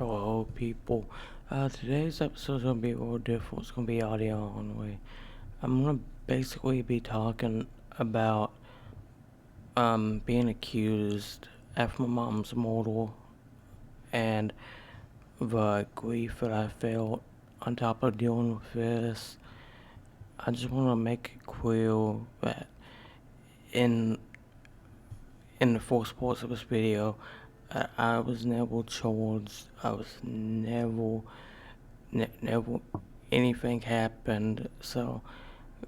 Hello, people. Today's episode is gonna be a little different. It's gonna be audio only. I'm gonna basically be talking about being accused after my mom's mortal and the grief that I felt on top of dealing with this. I just want to make it clear that in in the first parts of this video, I was never charged. I was never anything happened. So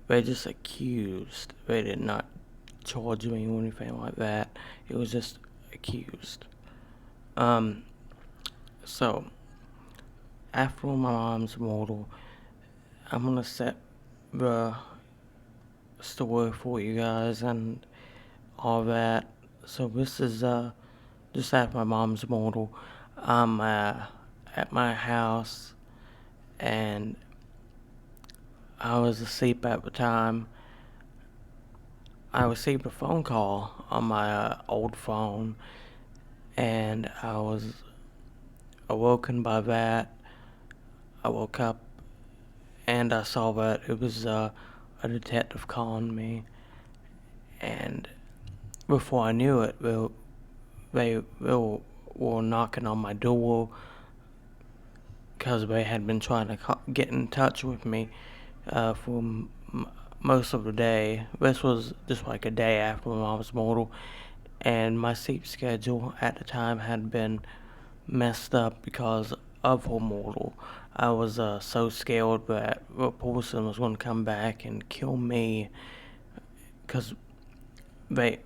they just accused. They did not charge me or anything like that. It was just accused. Um. So after my mom's mortal, I'm gonna set the story for you guys and all that. So this is just after my mom's mortal. I'm at my house and I was asleep at the time. I received a phone call on my old phone, and I was awoken by that. I woke up and I saw that it was a detective calling me, and before I knew it, they were knocking on my door because they had been trying to get in touch with me for most of the day. This was just like a day after my mom's mortal, and my sleep schedule at the time had been messed up because of her mortal. I was so scared that the person was going to come back and kill me because they,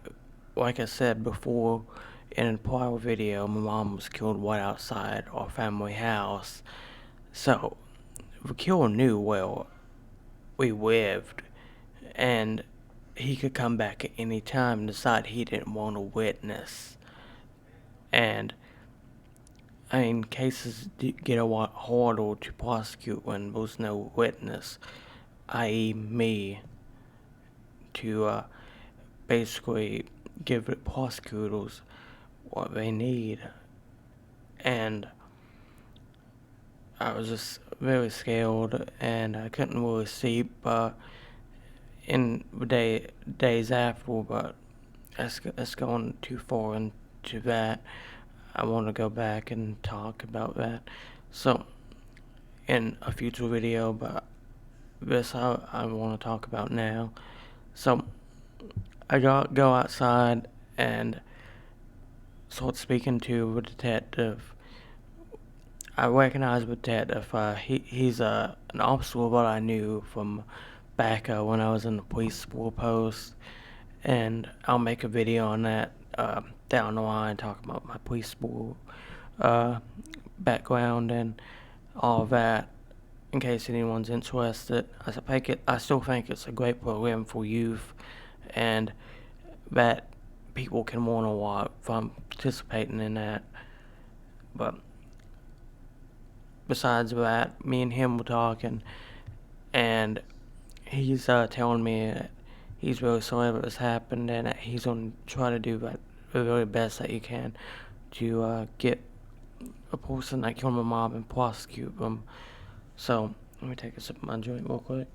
like I said before in a prior video, my mom was killed right outside our family house. So the killer knew where we lived, and he could come back at any time and decide he didn't want to witness. And I mean, cases get a lot harder to prosecute when there's no witness, i.e., me, to basically give the prosecutors what they need. And I was just very scared, and I couldn't really sleep in the days after, but that's going too far into that. I want to go back and talk about that. So, in a future video, but this I want to talk about now. So, I go outside and start speaking to the detective. I recognize the detective. He's an officer that I knew from back when I was in the police post, and I'll make a video on that down the line, talking about my police uh, background and all that, in case anyone's interested. I still think it's a great program for youth, and that people can learn a lot from participating in that. But besides that, me and him were talking, and he's telling me that he's really sorry that this happened, and that he's going to try to do the very best that he can to get a person that killed my mom and prosecute them. So, let me take a sip of my joint real quick.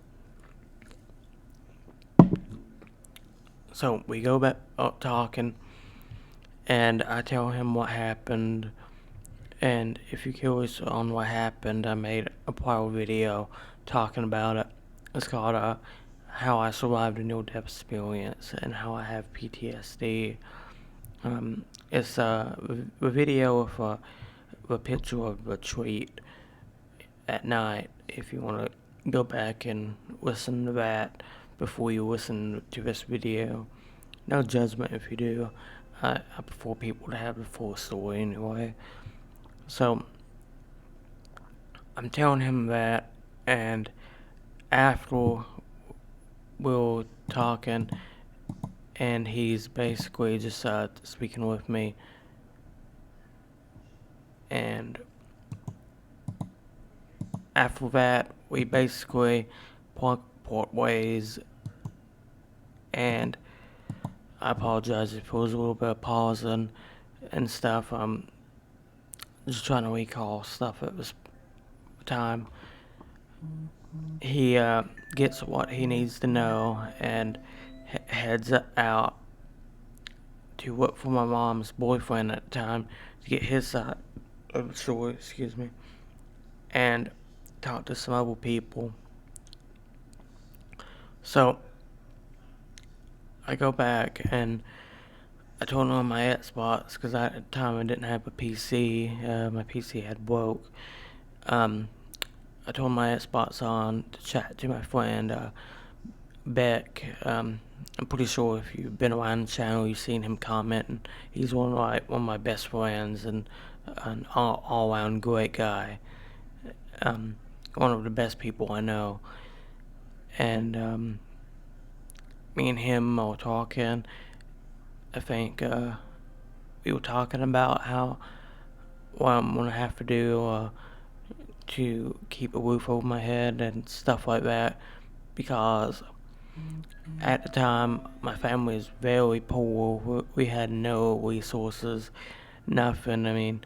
So, we go back up talking, and I tell him what happened. And if you're curious on what happened, I made a prior video talking about it. It's called How I Survived a Near-Death Experience and How I Have PTSD. It's a video of a picture of a treat at night. If you want to go back and listen to that before you listen to this video. No judgment if you do. I prefer people to have the full story anyway. So, I'm telling him that, and after we're talking, and he's basically just speaking with me, and after that, we basically part ways, and I apologize if there was a little bit of pausing and stuff. just trying to recall stuff at this time. He gets what he needs to know and heads out to work for my mom's boyfriend at the time to get his side of the story, and talk to some other people. So I go back and I told him on my Xbox, because at the time I didn't have a PC. My PC had broke. I told my Xbox on to chat to my friend Beck. I'm pretty sure if you've been around the channel, you've seen him commenting. He's one of my best friends and an all-around great guy. One of the best people I know. And me and him were talking. I think we were talking about what I'm gonna have to do to keep a roof over my head and stuff like that, because at the time my family was very poor. We had no resources, nothing. I mean,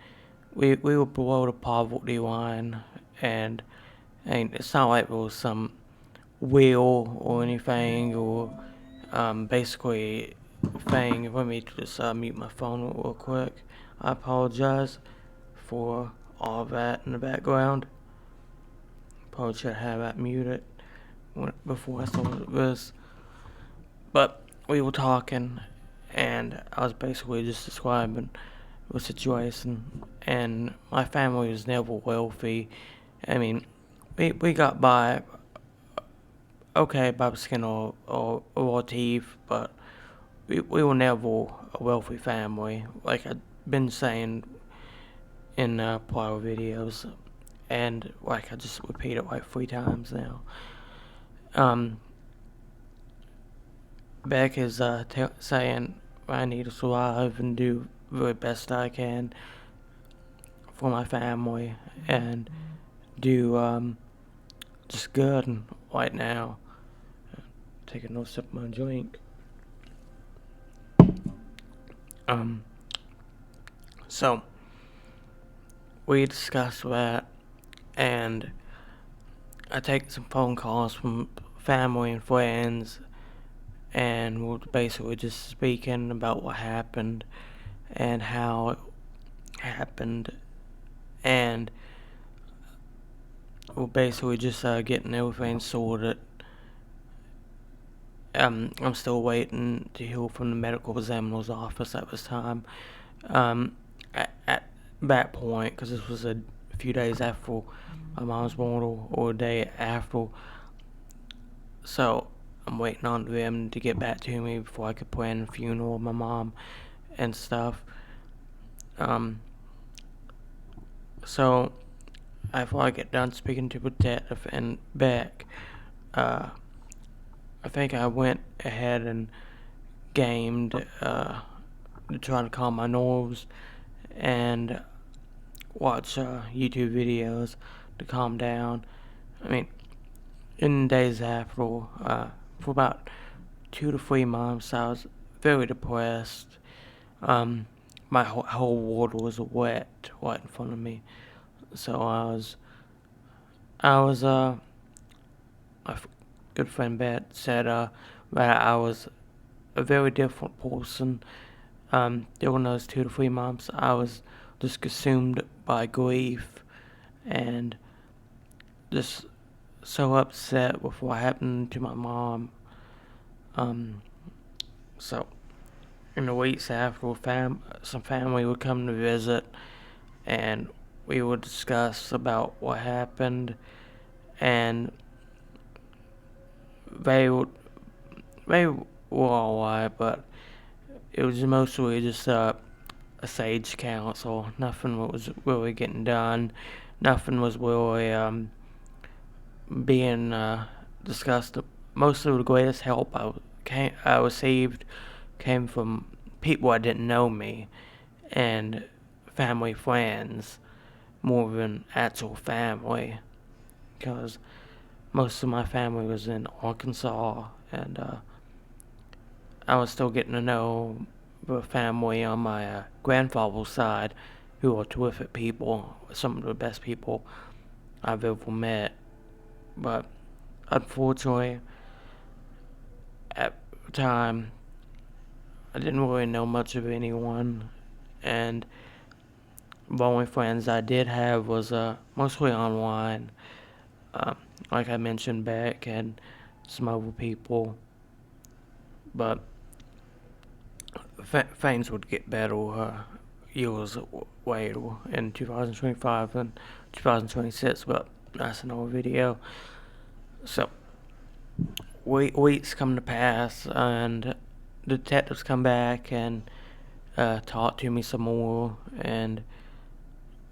we were below the poverty line, and it's not like there was some wheel or anything, or basically thing. Let me just mute my phone real quick. I apologize for all of that in the background. Probably should have that muted before I started this. But we were talking, and I was basically just describing the situation. And my family was never wealthy. I mean, we got by okay by the skin of our teeth, but we were never a wealthy family, like I've been saying in prior videos, and like I just repeat it like 3 times now. Beck is saying I need to survive and do the very best I can for my family and do just good right now. Take another sip of my drink. So we discussed that, and I take some phone calls from family and friends, and we're basically just speaking about what happened and how it happened, and we're basically just getting everything sorted. I'm still waiting to hear from the medical examiner's office at this time. At that point, because this was a few days after my mom's born, or a day after, so I'm waiting on them to get back to me before I could plan the funeral of my mom and stuff. So after I get done speaking to the detective and Beck, I think I went ahead and gamed to try to calm my nerves and watch YouTube videos to calm down. I mean, in the days after, for about 2 to 3 months, I was very depressed. My whole world was wet right in front of me. So my good friend Beth said that I was a very different person. During those 2 to 3 months, I was just consumed by grief and just so upset with what happened to my mom. So in the weeks after, some family would come to visit, and we would discuss about what happened, and they were alright, but it was mostly just a sage council. Nothing was really getting done. Nothing was really being discussed. Most of the greatest help I received came from people I didn't know me and family friends more than actual family, because most of my family was in Arkansas, and I was still getting to know the family on my grandfather's side who are terrific people, some of the best people I've ever met. But unfortunately, at the time, I didn't really know much of anyone, and the only friends I did have was mostly online. Um, like I mentioned back, and some other people, but things would get better years later in 2025 and 2026, but that's another video. So, weeks come to pass, and detectives come back and talk to me some more, and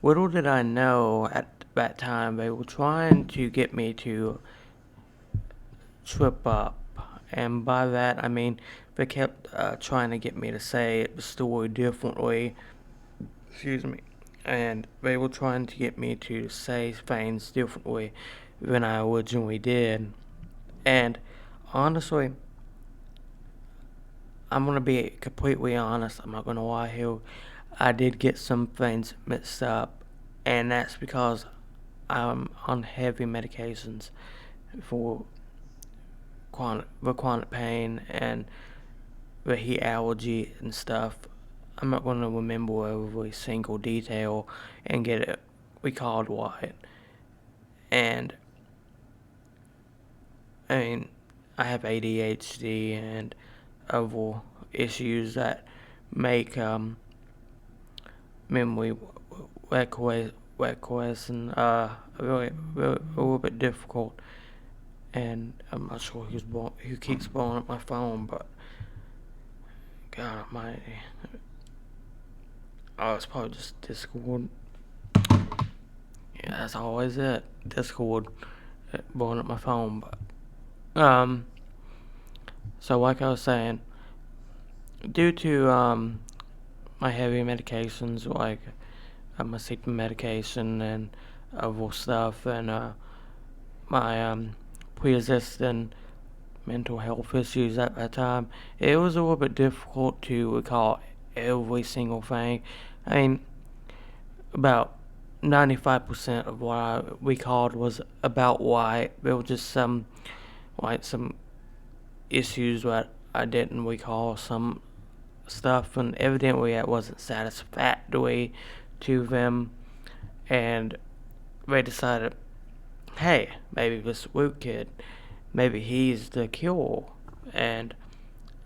little did I know at that time they were trying to get me to trip up, and by that I mean they kept trying to get me to say the story differently. Excuse me. And they were trying to get me to say things differently than I originally did. And honestly, I'm gonna be completely honest. I'm not gonna lie here. I did get some things mixed up, and that's because I'm on heavy medications for chronic pain and the heat allergy and stuff. I'm not going to remember every single detail and get it recalled right. And I mean, I have ADHD and other issues that make memory requests and really a little bit difficult. And I'm not sure who keeps blowing up my phone, but God Almighty. Oh, it's probably just Discord. Yeah, that's always it. Discord blowing up my phone, but so like I was saying, due to my heavy medications like my sleeping medication and other stuff, and my pre-existing mental health issues at that time, it was a little bit difficult to recall every single thing. I mean, about 95% of what I recalled was about why there were just some issues that I didn't recall some stuff, and evidently that wasn't satisfactory to them, and they decided, hey, maybe this Luke kid, maybe he's the cure, and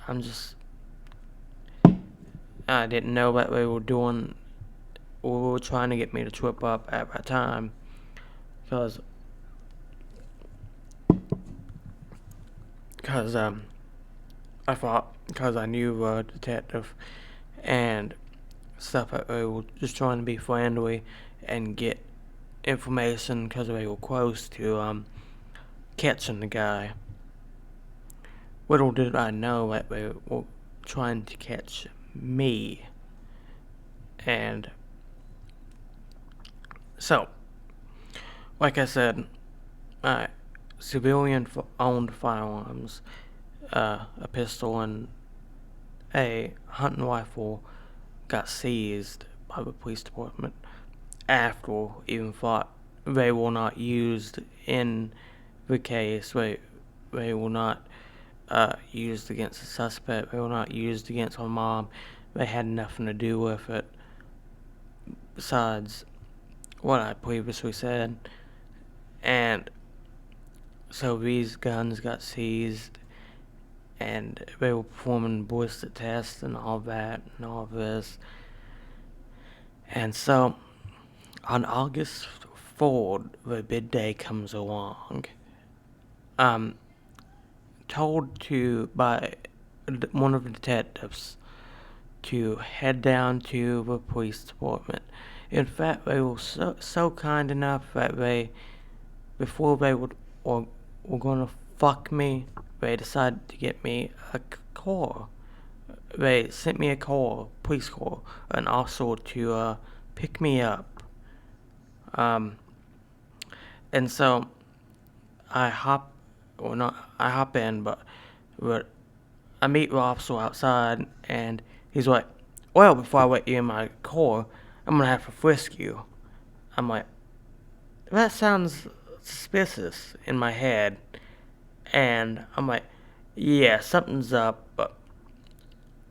I'm just, I didn't know what they were doing, or were trying to get me to trip up at that time, because I thought, because I knew a detective and stuff, that they were just trying to be friendly and get information because they were close to catching the guy. Little did I know that they were trying to catch me. And so, like I said, civilian owned firearms, a pistol and a hunting rifle got seized by the police department after even thought they were not used in the case. They were not used against the suspect. They were not used against my mom. They had nothing to do with it besides what I previously said. And so these guns got seized, and they were performing ballistic tests and all that and all this. And so on August 4th, the bid day comes along. I'm told by one of the detectives to head down to the police department. In fact, they were so kind enough that before they were gonna fuck me, they decided to get me a car. They sent me a car, police car, and also to pick me up. And so I hop, or not, I hop in, but I meet the officer outside, and he's like, well, before I let you in my car, I'm gonna have to frisk you. I'm like, that sounds suspicious in my head. And I'm like, yeah, something's up, but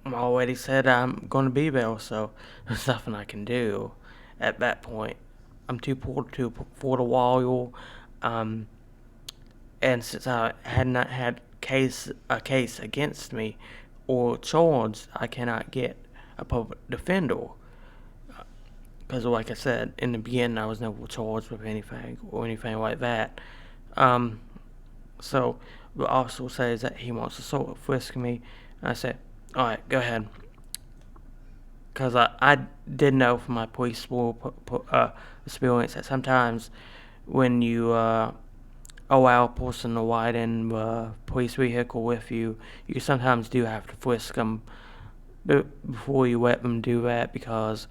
I already said I'm gonna be there, so there's nothing I can do at that point. I'm too poor to afford a lawyer, um, and since I had not had a case against me or charged, I cannot get a public defender. Because, like I said in the beginning, I was never charged with anything or anything like that. Um, so the officer says that he wants to sort of frisk me. And I said, all right, go ahead. Because I did know from my police school experience that sometimes when you allow a person to ride in the police vehicle with you, you sometimes do have to frisk them before you let them do that because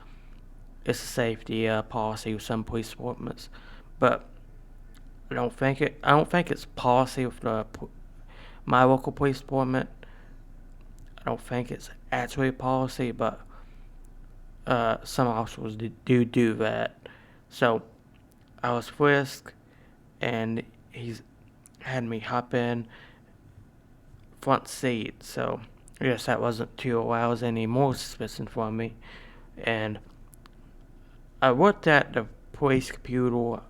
it's a safety policy with some police departments. But I don't think it's policy with my local police department. I don't think it's actually a policy, but some officers do that. So I was frisked, and he's had me hop in front seat. So I guess that wasn't to arouse any more suspicion from me. And I looked at the police computer,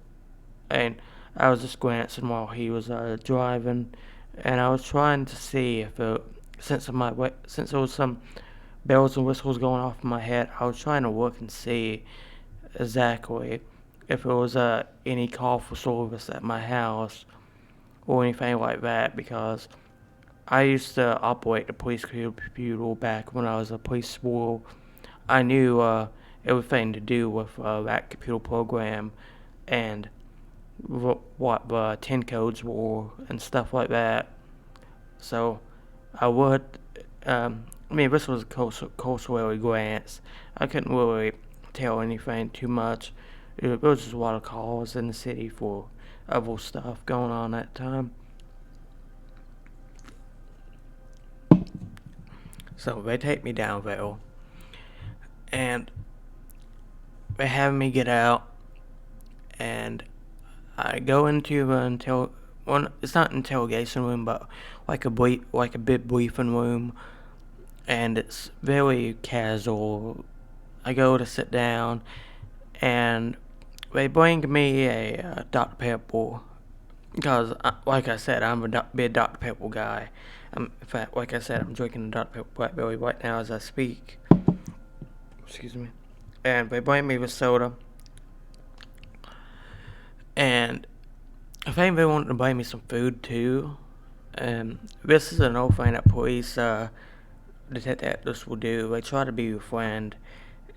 and I was just glancing while he was driving, and I was trying to see if since there was some bells and whistles going off in my head, I was trying to look and see exactly if there was any call for service at my house or anything like that, because I used to operate the police computer back when I was a police school. I knew everything to do with that computer program and what the 10 codes were and stuff like that. So I would, this was a cursory glance. I couldn't really tell anything too much. There was just a lot of calls in the city for other stuff going on at the time. So they take me down there, and they have me get out, and I go into it's not an interrogation room, but like a big briefing room, and it's very casual. I go to sit down, and they bring me a Dr. Pepper because, like I said, I'm a big Dr. Pepper guy. In fact, like I said, I'm drinking a Dr. Pepper Blackberry right now as I speak. Excuse me. And they bring me the soda, and I think they wanted to buy me some food too. And this is an old thing that police detectives will do. They try to be your friend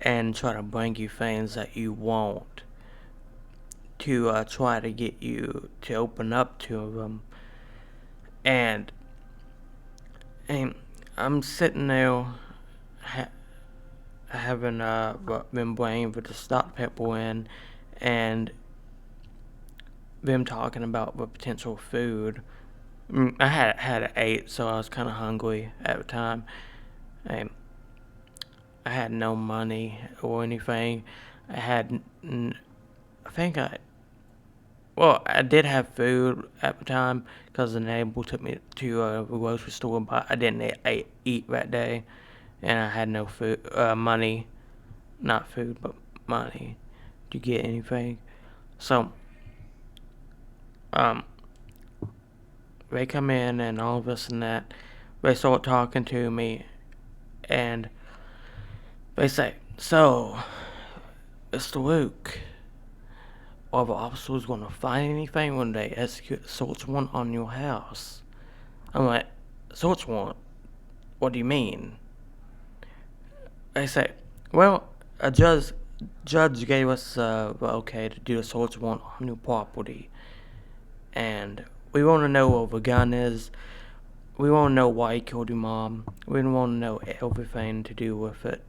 and try to bring you things that you want to try to get you to open up to them. And, and I'm sitting there having been blamed for the stock pepper in, and them talking about the potential food. I had ate, so I was kind of hungry at the time. And I had no money or anything. I had, I think I did have food at the time because the neighbor took me to a grocery store, but I didn't eat that day, and I had no money, not food, but money to get anything. So, um, they come in and all this and that. They start talking to me, and they say, "So, Mr. Luke, are the officers going to find anything when they execute a search warrant on your house?" I'm like, "Search warrant? What do you mean?" They say, "Well, a judge gave us the okay to do a search warrant on your property, and we want to know where the gun is. We want to know why you killed your mom. We want to know everything to do with it,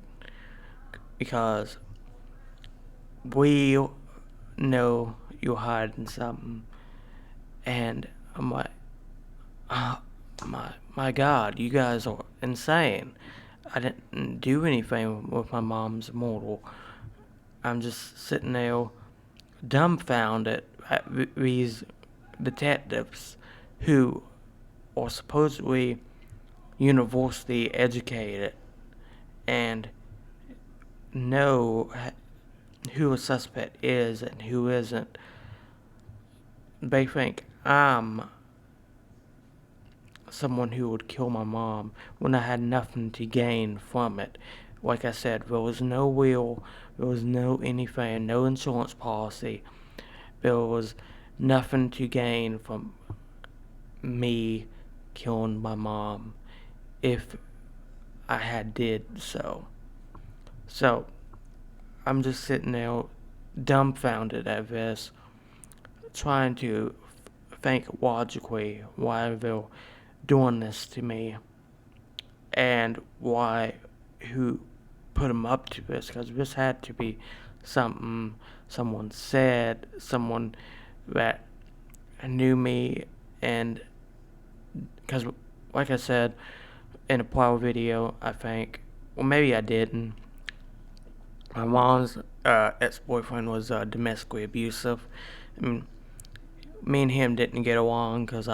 because we know you're hiding something." And I'm like, oh, my God, you guys are insane. I didn't do anything with my mom's mortal. I'm just sitting there dumbfounded at these detectives who are supposedly university educated and know who a suspect is and who isn't. They think I'm someone who would kill my mom when I had nothing to gain from it. Like I said, there was no will, there was no anything, no insurance policy. There was nothing to gain from me killing my mom if I had did so. So I'm just sitting there dumbfounded at this, trying to think logically why they're doing this to me and why who put them up to this, because this had to be something someone said, someone that knew me, and because like I said in a prior video, I think, well, maybe I didn't, my mom's ex-boyfriend was domestically abusive. I mean, me and him didn't get along because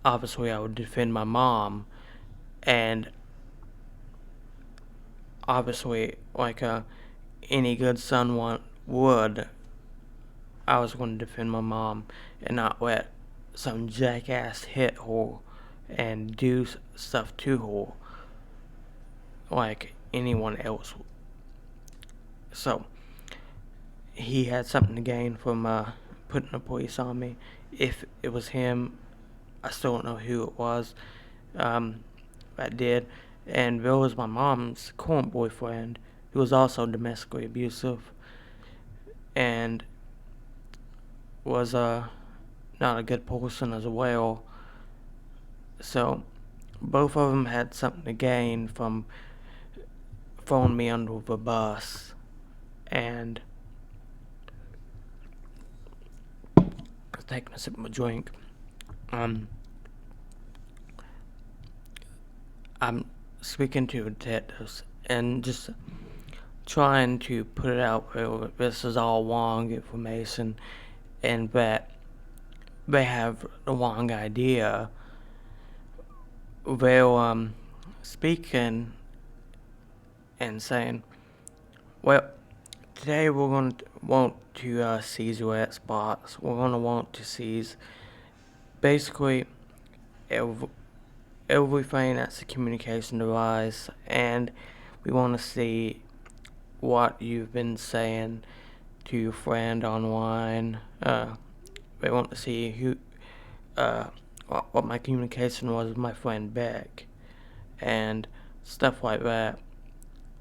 obviously I would defend my mom, and obviously, like any good son would, I was going to defend my mom and not let some jackass hit her and do stuff to her like anyone else. So he had something to gain from putting the police on me. If it was him, I still don't know who it was that did. And Bill was my mom's current boyfriend, who was also domestically abusive and was not a good person as well. So both of them had something to gain from throwing me under the bus. And taking a sip of my drink. I'm speaking to detectives and just trying to put it out there that this is all wrong information and that they have the wrong idea. They're speaking and saying, well, today we're going to want to seize your Xbox. We're going to want to seize basically everything that's a communication device, and we want to see what you've been saying to your friend online. They want to see what my communication was with my friend Beck, and stuff like that.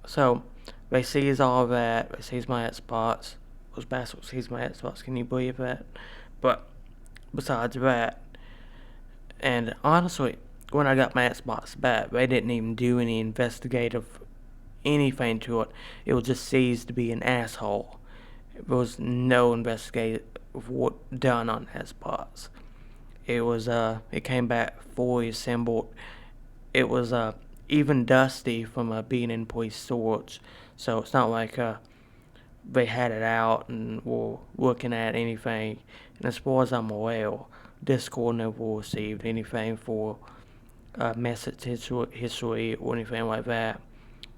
So they seize all of that. They seize my Xbox. Those bastards seized my Xbox. Can you believe that? But besides that, and honestly, when I got my Xbox back, they didn't even do any investigative anything to it. It was just seized to be an asshole. There was no investigative work done on Xbox. It came back fully assembled. It was even dusty from being in police storage. So it's not like they had it out and were looking at anything. And as far as I'm aware, Discord never received anything for message history or anything like that.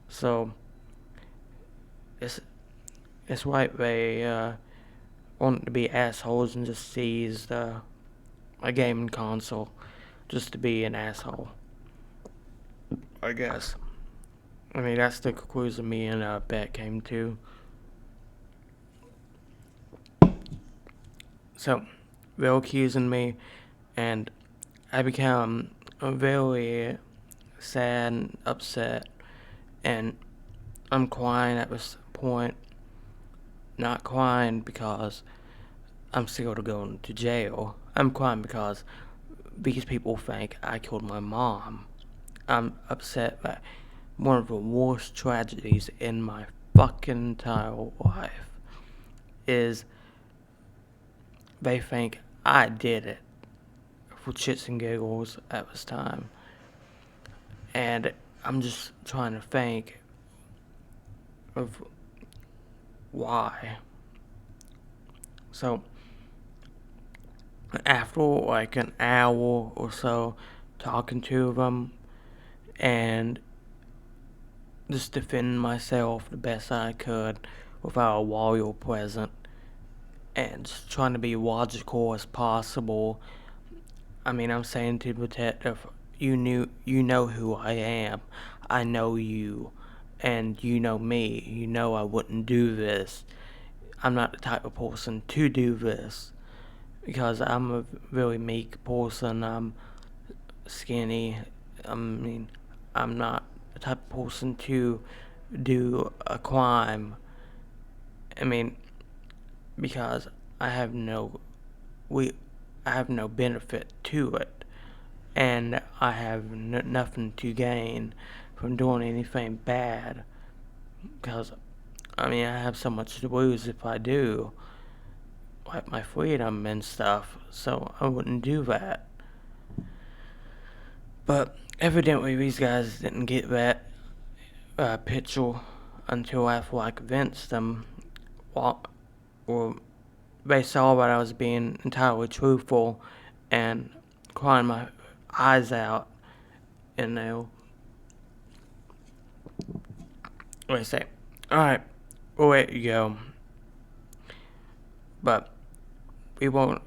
So it's like they wanted to be assholes and just seized a gaming console just to be an asshole, I guess. I mean, that's the conclusion me and Beck came to. So they're accusing me, and I become very sad and upset, and I'm crying at this point. Not crying because I'm scared of going to jail. I'm crying because these people think I killed my mom. I'm upset that one of the worst tragedies in my fucking entire life is they think I did it for shits and giggles at this time. And I'm just trying to think of why. So after like an hour or so talking to them and just defending myself the best I could without a lawyer present and just trying to be logical as possible. I mean, I'm saying to the detective, you know who I am. I know you, and you know me. You know I wouldn't do this. I'm not the type of person to do this because I'm a really meek person. I'm skinny. I mean, I'm not the type of person to do a crime. I mean, because I have no we I have no benefit to it, and I have nothing to gain from doing anything bad. Because I mean, I have so much to lose if I do, like my freedom and stuff. So I wouldn't do that. But evidently, these guys didn't get that picture until after I convinced them. Or they saw that I was being entirely truthful and crying my eyes out, and they say, "Alright, we'll let you go, but we won't."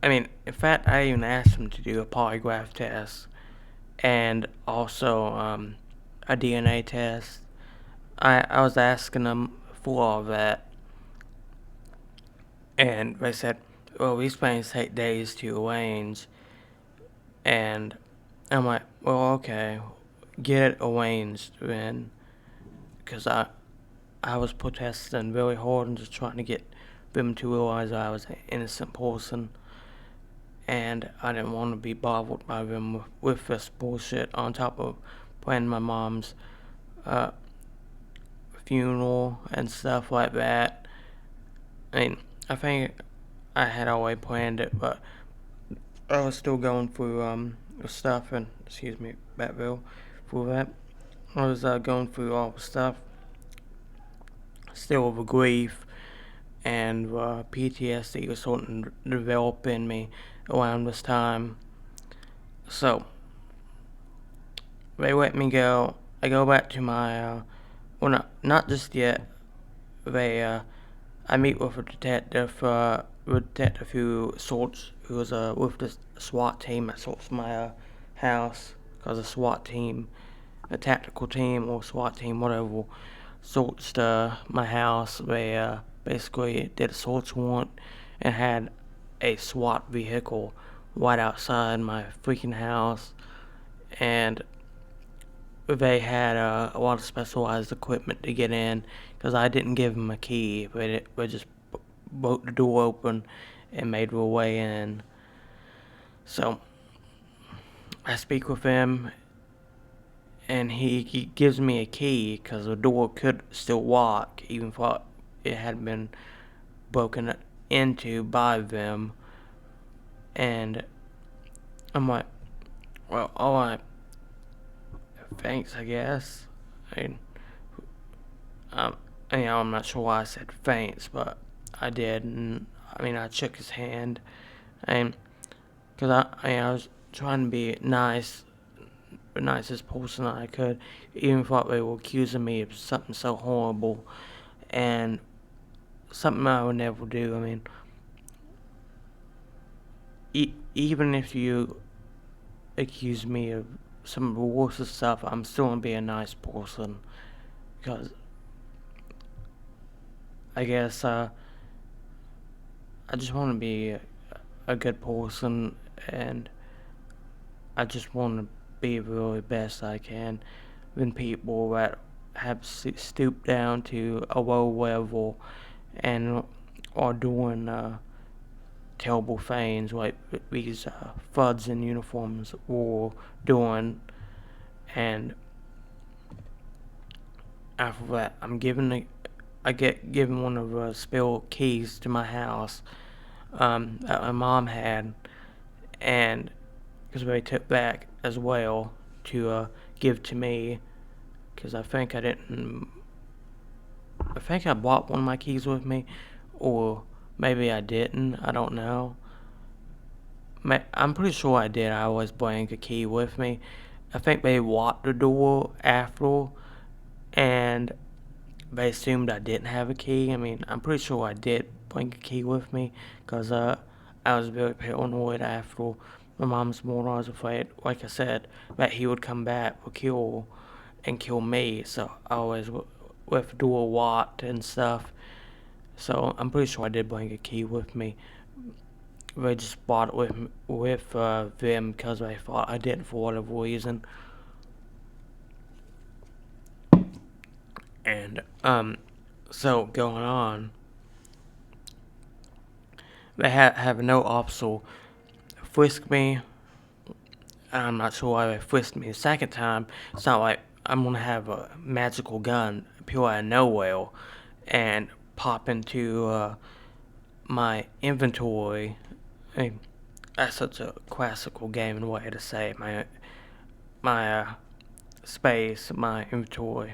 I mean, in fact, I even asked them to do a polygraph test and also a DNA test. I was asking them for all of that, and they said, "Well, these things take days to arrange," and I'm like, "Well, okay, get it arranged then," because I was protesting really hard and just trying to get them to realize I was an innocent person, and I didn't want to be bothered by them with this bullshit on top of planning my mom's uh, funeral and stuff like that. I mean, I think I had already planned it, but I was still going through the stuff and excuse me, Batville, for that. I was going through all the stuff, still with grief and PTSD was starting to develop in me around this time. So they let me go. I go back to my well, not just yet. They I meet with a detective who was with the SWAT team that sorts my house, because a SWAT team, a tactical team or SWAT team, whatever, sorts my house. They basically did a search warrant and had a SWAT vehicle right outside my freaking house, and they had a lot of specialized equipment to get in because I didn't give them a key. They just broke the door open and made their way in. So I speak with him, and he gives me a key because the door could still lock even though it had been broken into by them. And I'm like, well, alright, thanks, I guess. I mean, um, I'm not sure why I said thanks, but I did. And I mean, I shook his hand, and because I was trying to be nice, the nicest person I could, even thought they were accusing me of something so horrible and something I would never do. I mean, even if you accuse me of some of the worst stuff, I'm still gonna be a nice person because I guess I just want to be a good person, and I just want to be the really best I can than people that have stooped down to a low level and are doing terrible things like these thugs in uniforms were doing. And after that, I get given one of the spare keys to my house that my mom had, and because they took back as well to give to me, because I think I didn't I think I brought one of my keys with me, or maybe I didn't. I don't know. I'm pretty sure I did. I always bring a key with me. I think they locked the door after, and they assumed I didn't have a key. I mean, I'm pretty sure I did bring a key with me, because I was very paranoid after my mom's murder. I was afraid, like I said, that he would come back or kill me. So I always with the door locked and stuff. So I'm pretty sure I did bring a key with me. They just bought it with them because they thought I didn't for whatever reason. And so going on, they have no officer frisk me. I'm not sure why they frisked me the second time. It's not like I'm gonna have a magical gun appear out of nowhere and pop into my inventory. I mean, that's such a classical gaming way to say it. My space, my inventory.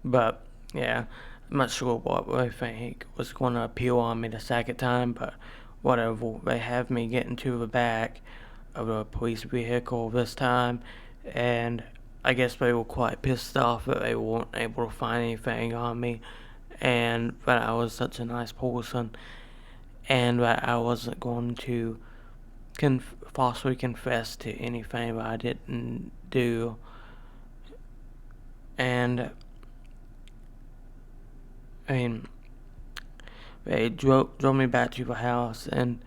But yeah, I'm not sure what they think was going to appeal on me the second time, but whatever. They have me get into the back of a police vehicle this time, and I guess they were quite pissed off that they weren't able to find anything on me, and that I was such a nice person, and that I wasn't going to falsely confess to anything that I didn't do. And I mean, they drove me back to the house, and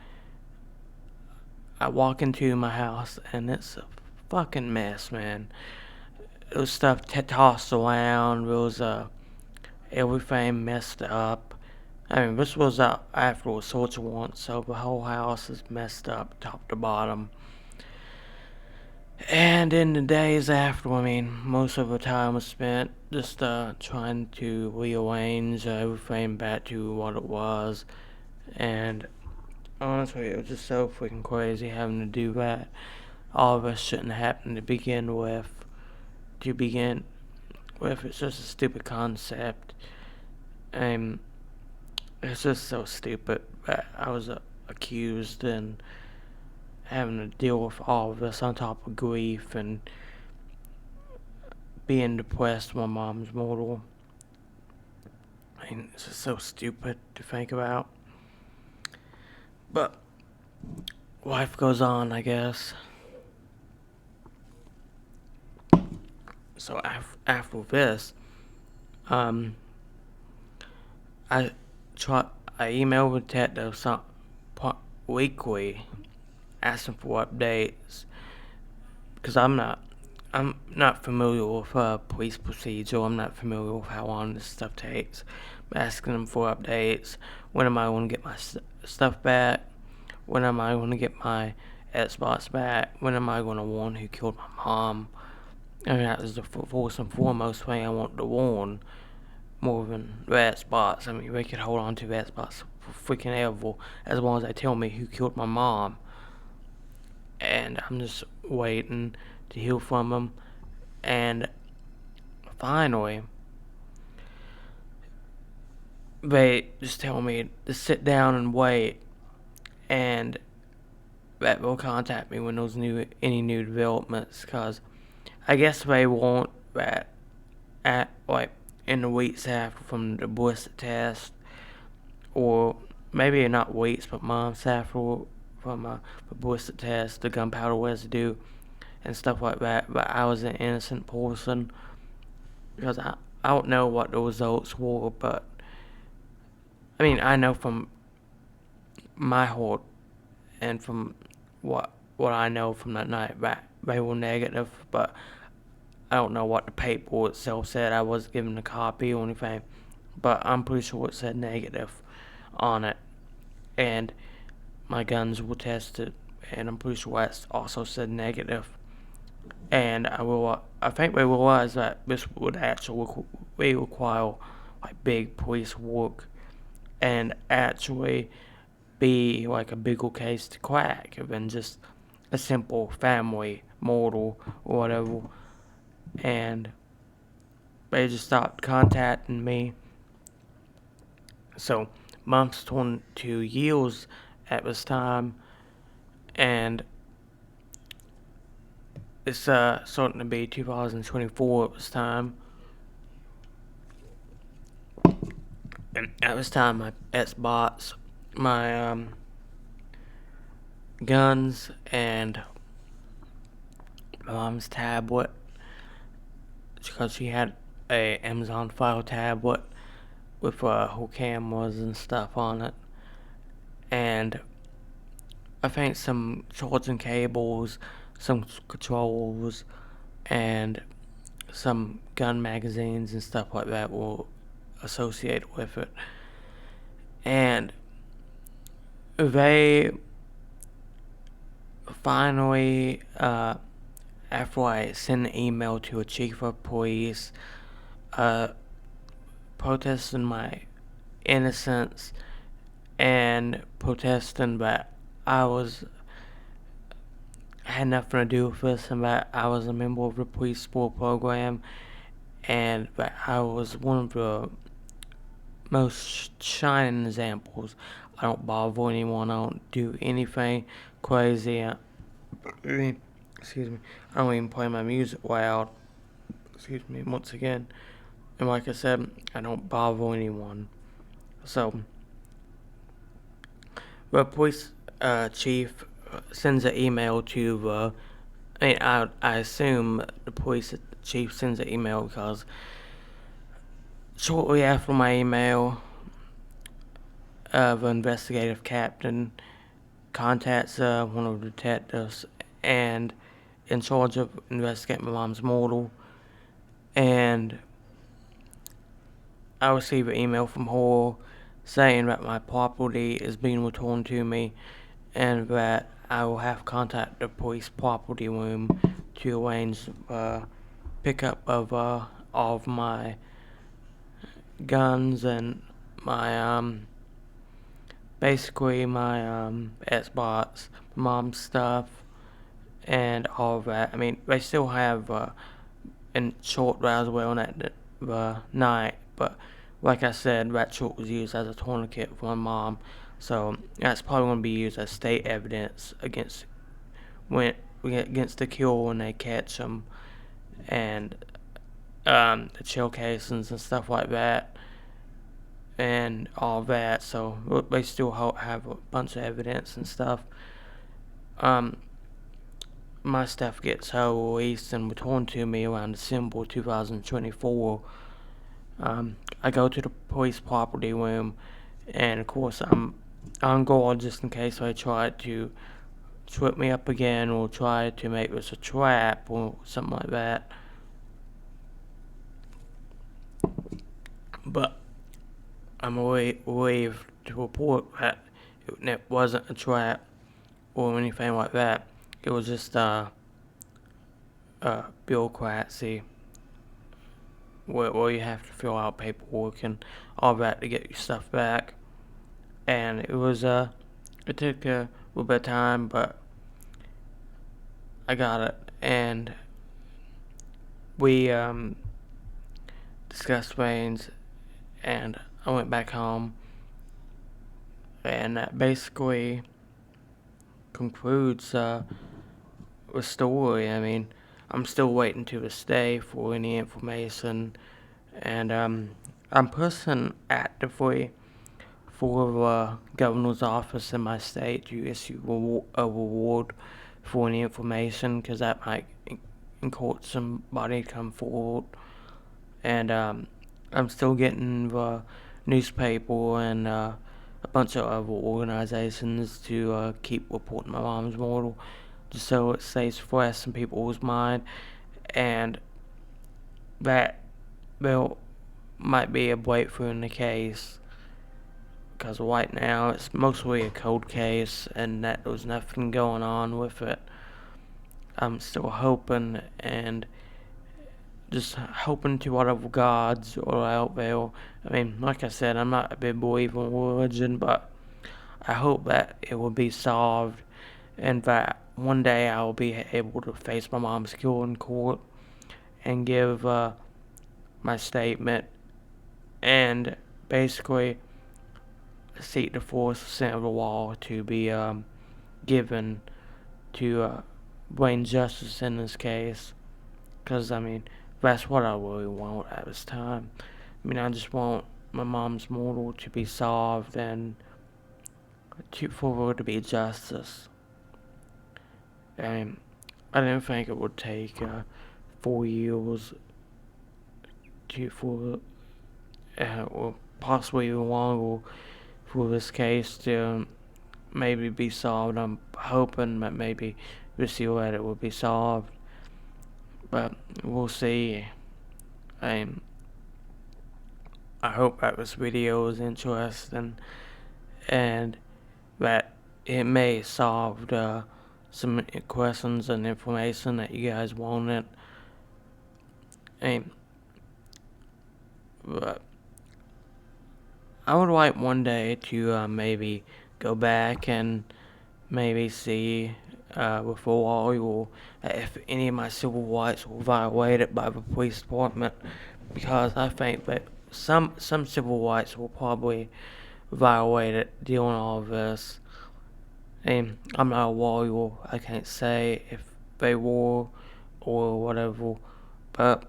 I walk into my house, and it's a fucking mess, man. There was stuff tossed around. There was everything messed up. I mean, this was after a search warrant, so the whole house is messed up, top to bottom. And in the days after, I mean, most of the time was spent just trying to rearrange everything back to what it was. And honestly, it was just so freaking crazy having to do that. All of us shouldn't happen to begin with. To begin with, it's just a stupid concept. And it's just so stupid that I was accused and having to deal with all of this on top of grief and being depressed when my mom's mortal. I mean, it's just so stupid to think about. But life goes on, I guess. So after this, um, I I emailed the detective weekly asking for updates because I'm not familiar with police procedure. I'm not familiar with how long this stuff takes. I'm asking them for updates. When am I going to get my stuff back? When am I going to get my Xbox back? When am I going to warn who killed my mom? I mean, that was the first and foremost thing I wanted to warn, more than the Xbox. I mean, they could hold on to the Xbox for freaking ever as long as they tell me who killed my mom. And I'm just waiting to hear from them. And finally, they just tell me to sit down and wait, and that they'll contact me when there's any new developments. Because I guess they want that at like in the weeks after from the ballistic test, or maybe not weeks, but months after from the ballistic test, the gunpowder residue, and stuff like that. But I was an innocent person because I don't know what the results were, but I mean I know from my heart and from what I know from that night that they were negative, but I don't know what the paper itself said. I was given a copy or anything, but I'm pretty sure it said negative on it, and my guns were tested, and I'm pretty sure it also said negative. And I think they realized that this would actually require like big police work and actually be like a bigger case to crack than just a simple family murder or whatever. And they just stopped contacting me. So, mom's 22 years at this time, and it's starting to be 2024 at this time. And at this time, my Xbox, my guns, and my mom's tablet, because she had a Amazon Fire tablet with whole cameras and stuff on it, and I think some charging cables, some controls, and some gun magazines and stuff like that were associated with it. And they finally, after I sent an email to a chief of police, protesting my innocence and protesting that I had nothing to do with this, and that I was a member of the police sport program, and that I was one of the most shining examples. I don't bother anyone. I don't do anything crazy. Excuse me. I don't even play my music loud. Excuse me once again. And like I said, I don't bother anyone. So, the police chief sends an email to the. I assume the police chief sends an email because shortly after my email, the investigative captain contacts one of the detectives and in charge of investigating my mom's murder, and I received an email from her saying that my property is being returned to me and that I will have to contact the police property room to arrange pickup of all of my guns and my basically my Xbox, mom's stuff, and all of that. I mean, they still have in short as well on that night, but like I said, that short was used as a tourniquet for my mom, so that's probably going to be used as state evidence against the killer when they catch them, and the shell casings and stuff like that, and all that. So they still have a bunch of evidence and stuff. My stuff gets released and returned to me around December 2024. I go to the police property room, and of course I'm on guard just in case they try to trip me up again or try to make this a trap or something like that. But I'm relieved to report that it wasn't a trap or anything like that. It was just bureaucracy where you have to fill out paperwork and all that to get your stuff back. And it took a little bit of time, but I got it. And we discussed things, and I went back home, and that basically concludes the story. I mean, I'm still waiting to this day for any information, and I'm pushing actively for the governor's office in my state to issue a reward for any information, because that might encourage somebody to come forward. And I'm still getting the newspaper and a bunch of other organizations to keep reporting my mom's murder, just so it stays fresh in people's mind, and that there might be a breakthrough in the case, because right now it's mostly a cold case and that there's nothing going on with it. I'm still hoping, and just hoping to whatever gods are out there. I mean, like I said, I'm not a big believer in religion, but I hope that it will be solved and that one day I will be able to face my mom's guilt in court and give my statement and basically seek the full extent of the law to be given to bring justice in this case. Because, I mean, that's what I really want at this time. I mean, I just want my mom's murder to be solved and for there to be justice. And I didn't think it would take 4 years for or possibly even longer for this case to maybe be solved. I'm hoping that maybe this year that it will be solved, but we'll see. Um, I hope that this video is interesting and that it may solve some questions and information that you guys wanted. But I would like one day to maybe go back and maybe see with the law or if any of my civil rights were violated by the police department, because I think that some civil rights were probably violated during all of this. And I'm not a lawyer, I can't say if they were or whatever, but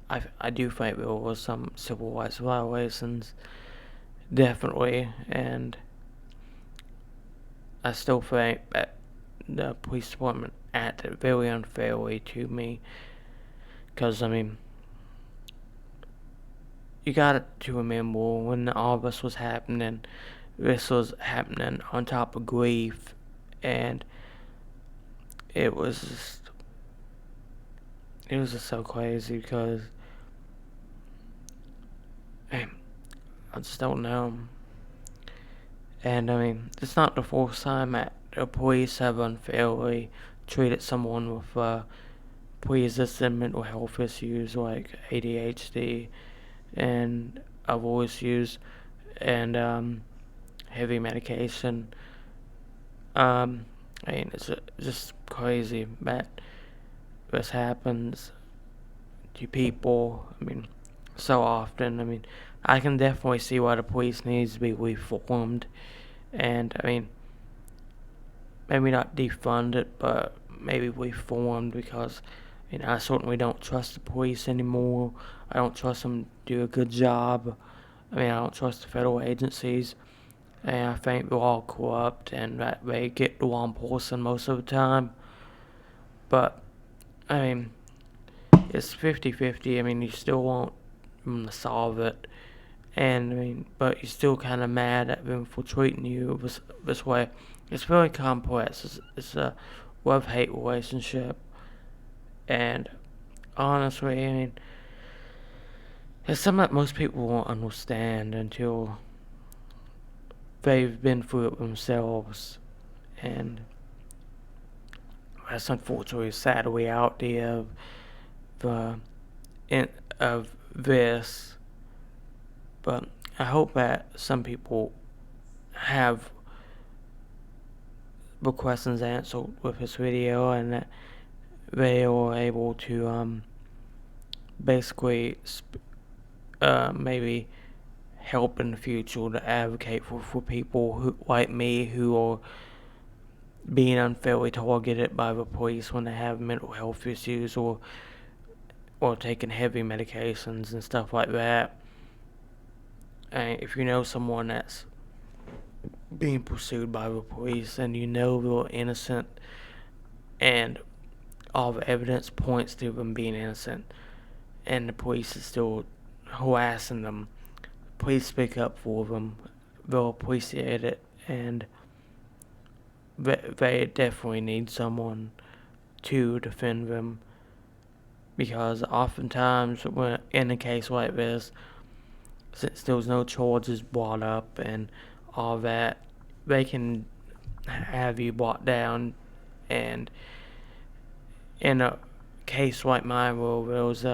I do think there was some civil rights violations, definitely, and I still think that the police department acted very unfairly to me, because, I mean, you got to remember when all this was happening, this was happening on top of grief, and it was just so crazy because I just don't know. And I mean, it's not the first time that the police have unfairly treated someone with pre-existing mental health issues like ADHD and other issues and heavy medication. I mean, it's just crazy that this happens to people. I mean, so often. I mean, I can definitely see why the police needs to be reformed, and I mean, maybe not defunded, but maybe reformed, because I certainly don't trust the police anymore. I don't trust them to do a good job. I mean, I don't trust the federal agencies, and I think they're all corrupt and that they get the wrong person most of the time. But I mean, it's 50-50. I mean, you still want them to solve it, and I mean, but you're still kind of mad at them for treating you this way. It's very complex. It's a love-hate relationship, and honestly, I mean, it's something that most people won't understand until they've been through it themselves, and that's unfortunately a sad reality of the of this. But I hope that some people have the questions answered with this video, and that they are able to basically maybe help in the future to advocate for people who, like me, who are being unfairly targeted by the police when they have mental health issues or taking heavy medications and stuff like that. And if you know someone that's being pursued by the police and you know they're innocent and all the evidence points to them being innocent and the police is still harassing them, please speak up for them. They'll appreciate it, and they definitely need someone to defend them, because oftentimes when in a case like this, since there was no charges brought up and all that, they can have you brought down. And in a case like mine where there was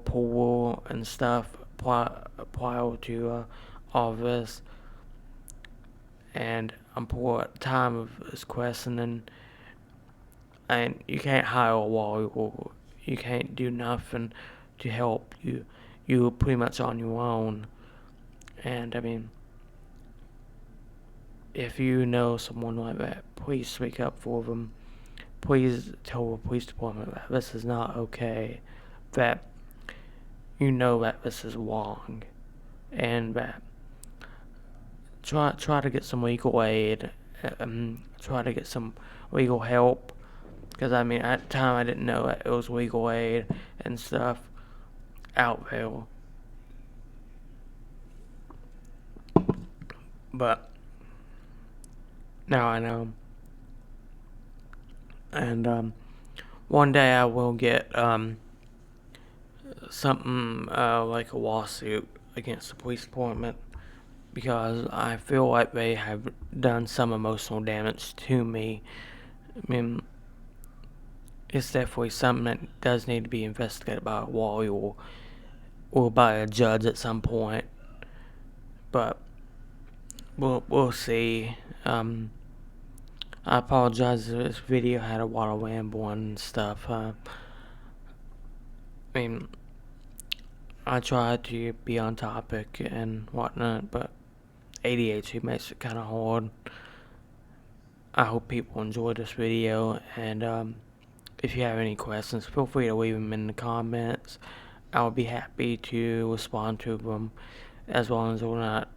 pool and stuff prior to all this, and I'm poor at the time of this questioning, and you can't hire a lawyer, or you can't do nothing to help you. You were pretty much on your own. And I mean, if you know someone like that, please speak up for them. Please tell the police department that this is not okay. That you know that this is wrong, and that try to get some legal aid. Try to get some legal help. Because I mean, at the time I didn't know that it was legal aid and stuff out there. But now I know. And one day I will get something like a lawsuit against the police department, because I feel like they have done some emotional damage to me. I mean, it's definitely something that does need to be investigated by a lawyer or by a judge at some point. But we'll see. I apologize if this video had a lot of rambling and stuff. I mean, I try to be on topic and whatnot, but ADHD makes it kind of hard. I hope people enjoyed this video, and if you have any questions, feel free to leave them in the comments. I'll be happy to respond to them, as long as they're not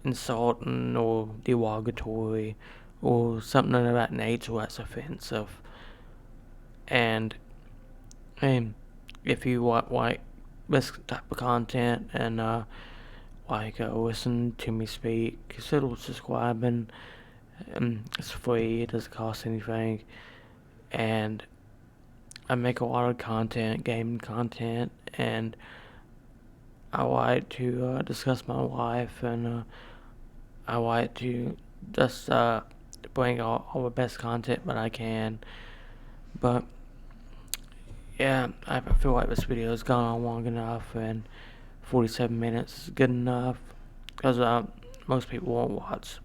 insulting or derogatory or something of that nature that's offensive. And if you like this type of content and listen to me speak, consider subscribing. It's free, it doesn't cost anything, and I make a lot of content, gaming content, and I like to discuss my life, and I like to just bring all the best content that I can. But yeah, I feel like this video has gone on long enough, and 47 minutes is good enough, because most people won't watch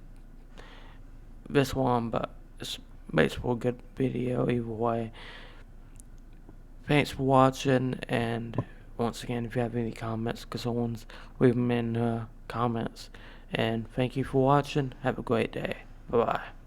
this one, but it's basically a good video either way. Thanks for watching, and once again, if you have any comments, concerns, leave them in comments. And thank you for watching. Have a great day. Bye bye.